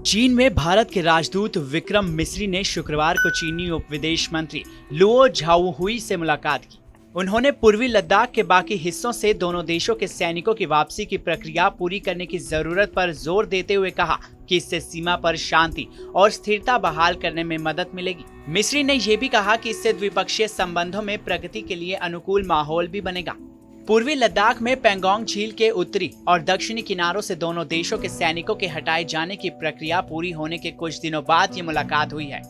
चीन में भारत के राजदूत विक्रम मिस्री ने शुक्रवार को चीनी उप विदेश मंत्री लुओ झाओहुई से मुलाकात की। उन्होंने पूर्वी लद्दाख के बाकी हिस्सों से दोनों देशों के सैनिकों की वापसी की प्रक्रिया पूरी करने की जरूरत पर जोर देते हुए कहा कि इससे सीमा पर शांति और स्थिरता बहाल करने में मदद मिलेगी। मिस्री ने यह भी कहा कि इससे द्विपक्षीय संबंधों में प्रगति के लिए अनुकूल माहौल भी बनेगा। पूर्वी लद्दाख में पेंगोंग झील के उत्तरी और दक्षिणी किनारों से दोनों देशों के सैनिकों के हटाए जाने की प्रक्रिया पूरी होने के कुछ दिनों बाद ये मुलाकात हुई है।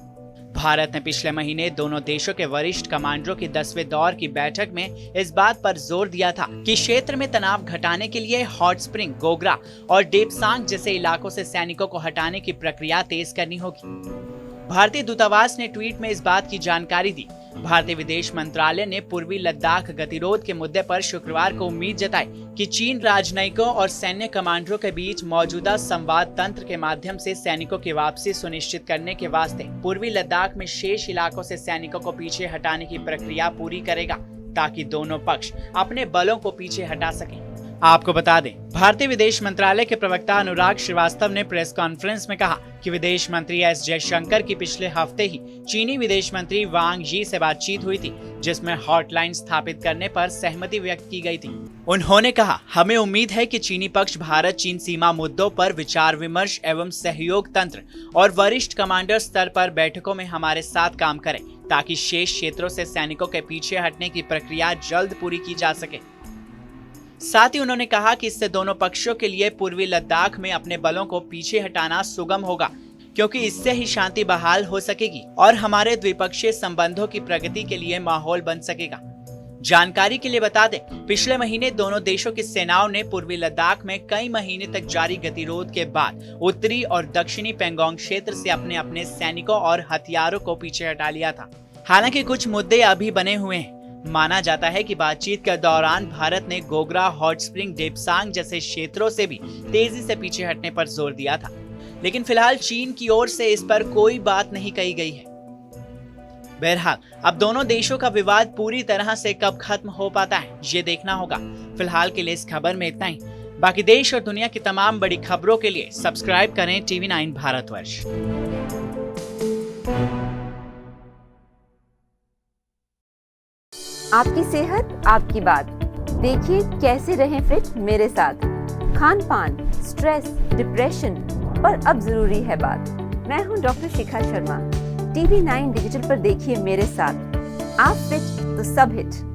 भारत ने पिछले महीने दोनों देशों के वरिष्ठ कमांडरों की 10वें दौर की बैठक में इस बात पर जोर दिया था कि क्षेत्र में तनाव घटाने के लिए हॉट स्प्रिंग, गोगरा और डेपसांग जैसे इलाकों से सैनिकों को हटाने की प्रक्रिया तेज करनी होगी। भारतीय दूतावास ने ट्वीट में इस बात की जानकारी दी। भारतीय विदेश मंत्रालय ने पूर्वी लद्दाख गतिरोध के मुद्दे पर शुक्रवार को उम्मीद जताई कि चीन राजनयिकों और सैन्य कमांडरों के बीच मौजूदा संवाद तंत्र के माध्यम से सैनिकों की वापसी सुनिश्चित करने के वास्ते पूर्वी लद्दाख में शेष इलाकों से सैनिकों को पीछे हटाने की प्रक्रिया पूरी करेगा, ताकि दोनों पक्ष अपने बलों को पीछे हटा सकें। आपको बता दें, भारतीय विदेश मंत्रालय के प्रवक्ता अनुराग श्रीवास्तव ने प्रेस कॉन्फ्रेंस में कहा कि विदेश मंत्री एस जयशंकर की पिछले हफ्ते ही चीनी विदेश मंत्री वांग यी से बातचीत हुई थी, जिसमें हॉटलाइन स्थापित करने पर सहमति व्यक्त की गई थी। उन्होंने कहा, हमें उम्मीद है कि चीनी पक्ष भारत चीन सीमा मुद्दों पर विचार विमर्श एवं सहयोग तंत्र और वरिष्ठ कमांडर स्तर पर बैठकों में हमारे साथ काम करें, ताकि शेष क्षेत्रों से सैनिकों के पीछे हटने की प्रक्रिया जल्द पूरी की जा सके। साथ ही उन्होंने कहा कि इससे दोनों पक्षों के लिए पूर्वी लद्दाख में अपने बलों को पीछे हटाना सुगम होगा, क्योंकि इससे ही शांति बहाल हो सकेगी और हमारे द्विपक्षीय संबंधों की प्रगति के लिए माहौल बन सकेगा। जानकारी के लिए बता दें, पिछले महीने दोनों देशों की सेनाओं ने पूर्वी लद्दाख में कई महीने तक जारी गतिरोध के बाद उत्तरी और दक्षिणी पेंगोंग क्षेत्र से अपने अपने सैनिकों और हथियारों को पीछे हटा लिया था। हालांकि कुछ मुद्दे अभी बने हुए हैं। माना जाता है कि बातचीत के दौरान भारत ने गोगरा, हॉट स्प्रिंग, डेपसांग जैसे क्षेत्रों से भी तेजी से पीछे हटने पर जोर दिया था, लेकिन फिलहाल चीन की ओर से इस पर कोई बात नहीं कही गई है। बहरहाल अब दोनों देशों का विवाद पूरी तरह से कब खत्म हो पाता है, ये देखना होगा। फिलहाल के लिए इस खबर में इतना ही। बाकी देश और दुनिया की तमाम बड़ी खबरों के लिए सब्सक्राइब करें TV9 भारतवर्ष। आपकी सेहत आपकी बात। देखिए कैसे रहें फिट मेरे साथ। खान पान, स्ट्रेस, डिप्रेशन पर अब जरूरी है बात। मैं हूं doctor Shikha Sharma. TV9 digital पर देखिए मेरे साथ। आप फिट तो सब हिट।